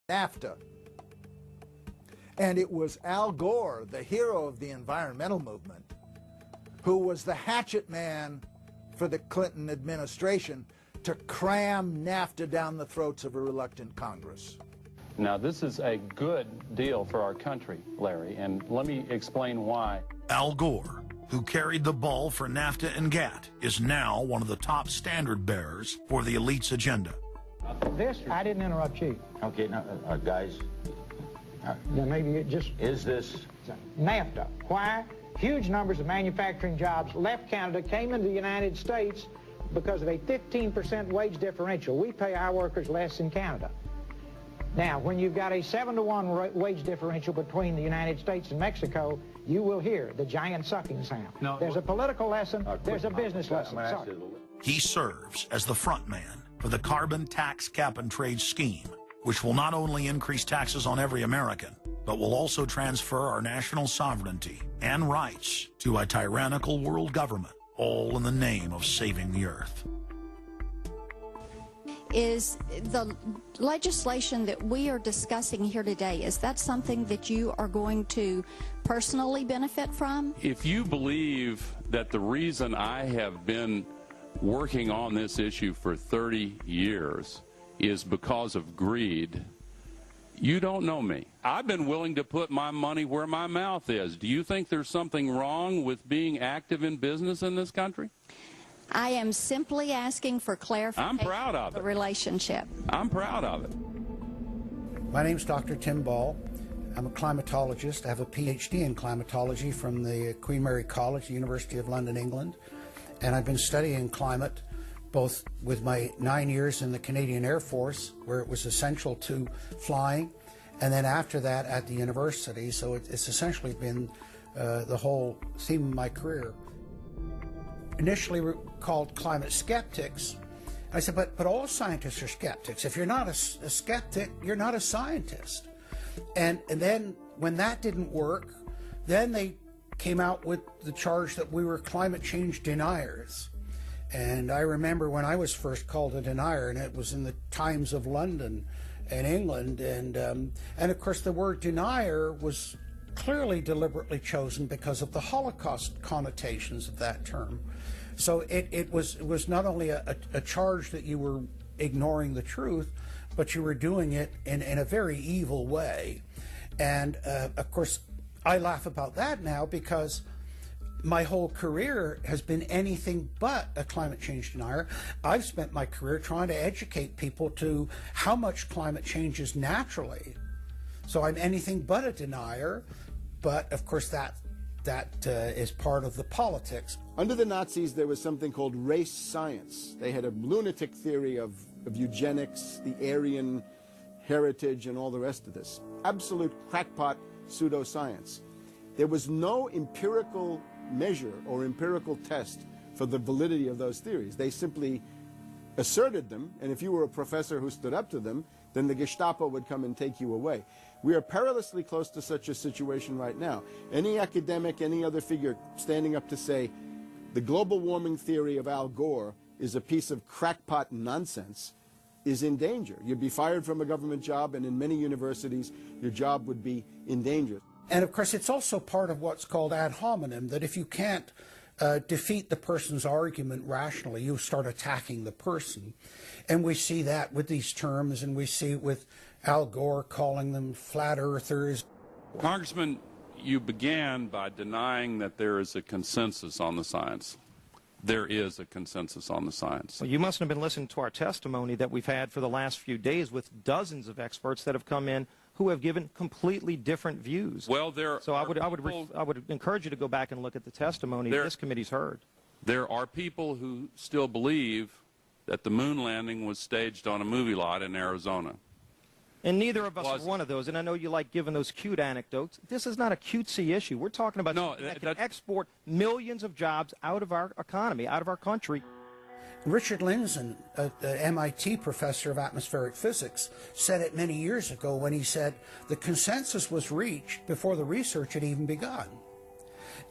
NAFTA. And it was Al Gore, the hero of the environmental movement, who was the hatchet man for the Clinton administration to cram NAFTA down the throats of a reluctant Congress. Now, this is a good deal for our country, Larry, and let me explain why. Al Gore, who carried the ball for NAFTA and GATT, is now one of the top standard bearers for the elite's agenda. I didn't interrupt you. Okay, now, guys. Then maybe it just... Is this... NAFTA. Why? Huge numbers of manufacturing jobs left Canada, came into the United States because of a 15% wage differential. We pay our workers less in Canada. Now, when you've got a 7-to-1 wage differential between the United States and Mexico, you will hear the giant sucking sound. No, there's a political lesson, there's a business lesson. Sorry. He serves as the front man for the carbon tax cap and trade scheme, which will not only increase taxes on every American, but will also transfer our national sovereignty and rights to a tyrannical world government, all in the name of saving the earth. Is the legislation that we are discussing here today, is that something that you are going to personally benefit from? If you believe that the reason I have been working on this issue for 30 years is because of greed, you don't know me. I've been willing to put my money where my mouth is. Do you think there's something wrong with being active in business in this country? I am simply asking for clarification. I'm proud of it. The relationship. I'm proud of it. My name's Dr. Tim Ball. I'm a climatologist. I have a PhD in climatology from the Queen Mary College, the University of London, England. And I've been studying climate both with my 9 years in the Canadian Air Force, where it was essential to flying, and then after that at the university. So it's essentially been the whole theme of my career. Initially called climate skeptics. I said, but all scientists are skeptics. If you're not a skeptic, you're not a scientist. And then when that didn't work, then they came out with the charge that we were climate change deniers. And I remember when I was first called a denier, and it was in the Times of London and England, and of course the word denier was clearly deliberately chosen because of the Holocaust connotations of that term. So it was not only a charge that you were ignoring the truth, but you were doing it in a very evil way. And of course, I laugh about that now because my whole career has been anything but a climate change denier. I've spent my career trying to educate people to how much climate changes naturally. So I'm anything but a denier, but of course that is part of the politics. Under the Nazis, there was something called race science. They had a lunatic theory of eugenics, the Aryan heritage, and all the rest of this. Absolute crackpot pseudoscience. There was no empirical measure or empirical test for the validity of those theories. They simply asserted them, and if you were a professor who stood up to them, then the Gestapo would come and take you away. We are perilously close to such a situation right now. Any academic, any other figure standing up to say the global warming theory of Al Gore is a piece of crackpot nonsense is in danger. You'd be fired from a government job, and in many universities, your job would be in danger. And of course, it's also part of what's called ad hominem, that if you can't defeat the person's argument rationally, you start attacking the person. And we see that with these terms, and we see it with Al Gore calling them flat earthers. Congressman, you began by denying that there is a consensus on the science. There is a consensus on the science. Well, you mustn't have been listening to our testimony that we've had for the last few days with dozens of experts that have come in who have given completely different views. Well, I would encourage you to go back and look at the testimony this committee's heard. There are people who still believe that the moon landing was staged on a movie lot in Arizona. And neither of us are one of those, and I know you like giving those cute anecdotes. This is not a cutesy issue. We're talking about something that can export millions of jobs out of our economy, out of our country. Richard Lindzen, an MIT professor of atmospheric physics, said it many years ago when he said the consensus was reached before the research had even begun.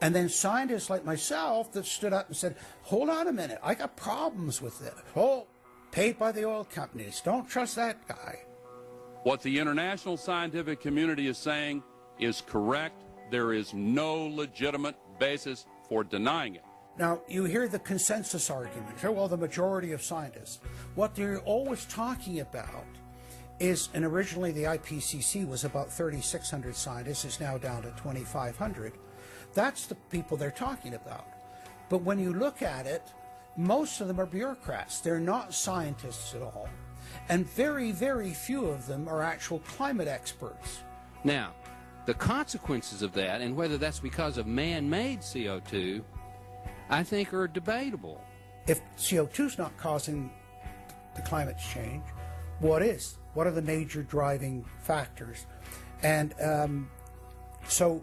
And then scientists like myself that stood up and said, hold on a minute, I got problems with this. Oh, paid by the oil companies, don't trust that guy. What the international scientific community is saying is correct. There is no legitimate basis for denying it. Now, you hear the consensus argument. Well, the majority of scientists. What they're always talking about is, and originally the IPCC was about 3,600 scientists, it's now down to 2,500. That's the people they're talking about. But when you look at it, most of them are bureaucrats. They're not scientists at all. And very, very few of them are actual climate experts. Now, the consequences of that, and whether that's because of man-made CO2, I think are debatable. If CO2 is not causing the climate change, what is? What are the major driving factors? And so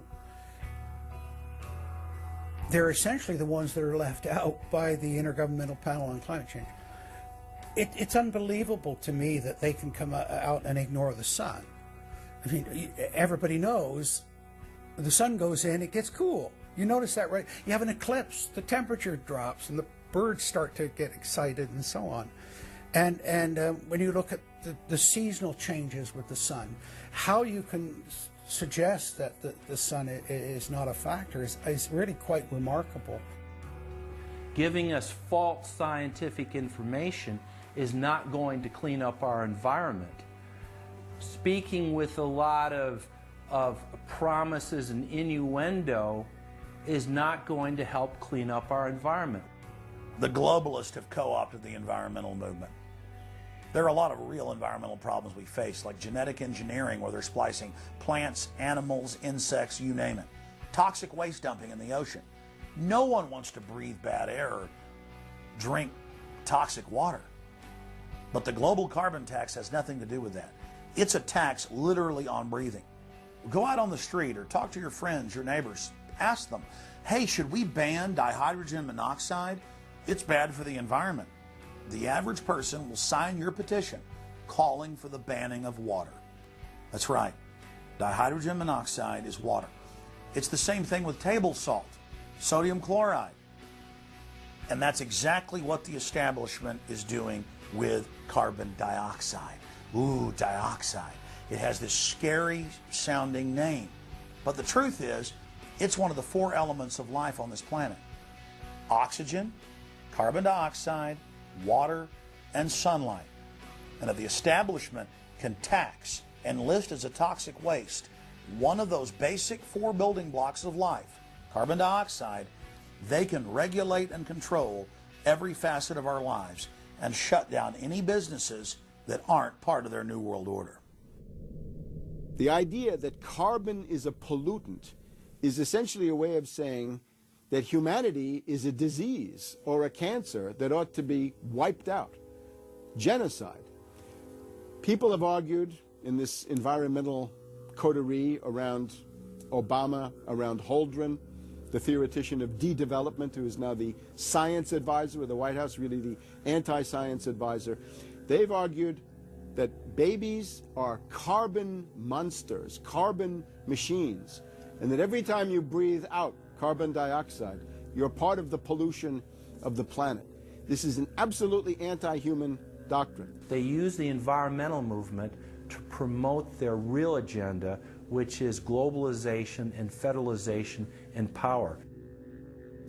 they're essentially the ones that are left out by the Intergovernmental Panel on Climate Change. It's unbelievable to me that they can come out and ignore the sun. I mean, everybody knows the sun goes in, it gets cool. You notice that, right? You have an eclipse, the temperature drops, and the birds start to get excited and so on. And when you look at the seasonal changes with the sun, how you can suggest that the sun is not a factor is really quite remarkable. Giving us false scientific information is not going to clean up our environment. Speaking with a lot of promises and innuendo is not going to help clean up our environment. The globalists have co-opted the environmental movement. There are a lot of real environmental problems we face, like genetic engineering, where they're splicing plants, animals, insects, you name it. Toxic waste dumping in the ocean. No one wants to breathe bad air or drink toxic water. But the global carbon tax has nothing to do with that. It's a tax literally on breathing. Go out on the street or talk to your friends, your neighbors. Ask them, hey, should we ban dihydrogen monoxide? It's bad for the environment. The average person will sign your petition calling for the banning of water. That's right. Dihydrogen monoxide is water. It's the same thing with table salt, sodium chloride. And that's exactly what the establishment is doing with carbon dioxide. Ooh, dioxide. It has this scary sounding name. But the truth is, it's one of the 4 elements of life on this planet. Oxygen, carbon dioxide, water, and sunlight. And if the establishment can tax and list as a toxic waste one of those basic 4 building blocks of life, carbon dioxide, they can regulate and control every facet of our lives and shut down any businesses that aren't part of their New World Order. The idea that carbon is a pollutant is essentially a way of saying that humanity is a disease or a cancer that ought to be wiped out. Genocide. People have argued in this environmental coterie around Obama, around Holdren, the theoretician of de-development, who is now the science advisor of the White House, really the anti-science advisor. They've argued that babies are carbon monsters, carbon machines, and that every time you breathe out carbon dioxide, you're part of the pollution of the planet. This is an absolutely anti-human doctrine. They use the environmental movement to promote their real agenda, which is globalization and federalization and power.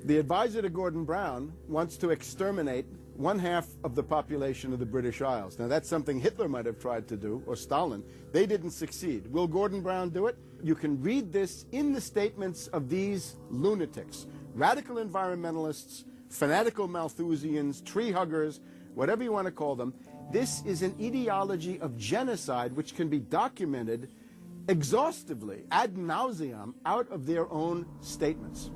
The advisor to Gordon Brown wants to exterminate 1/2 of the population of the British Isles. Now that's something Hitler might have tried to do, or Stalin. They didn't succeed. Will Gordon Brown do it? You can read this in the statements of these lunatics, radical environmentalists, fanatical Malthusians, tree huggers, whatever you want to call them. This is an ideology of genocide which can be documented exhaustively, ad nauseum, out of their own statements.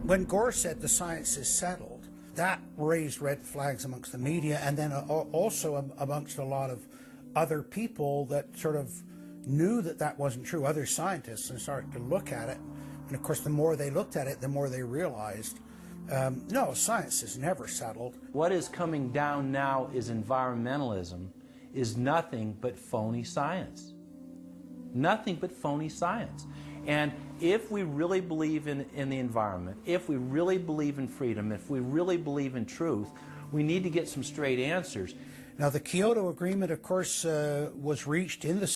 When Gore said the science is settled, that raised red flags amongst the media, and then also amongst a lot of other people that sort of knew that that wasn't true, other scientists, and started to look at it. And of course, the more they looked at it, the more they realized, no, science is never settled. What is coming down now is environmentalism, is nothing but phony science. Nothing but phony science. And if we really believe in the environment, if we really believe in freedom, if we really believe in truth, we need to get some straight answers. Now, the Kyoto Agreement, of course, was reached in the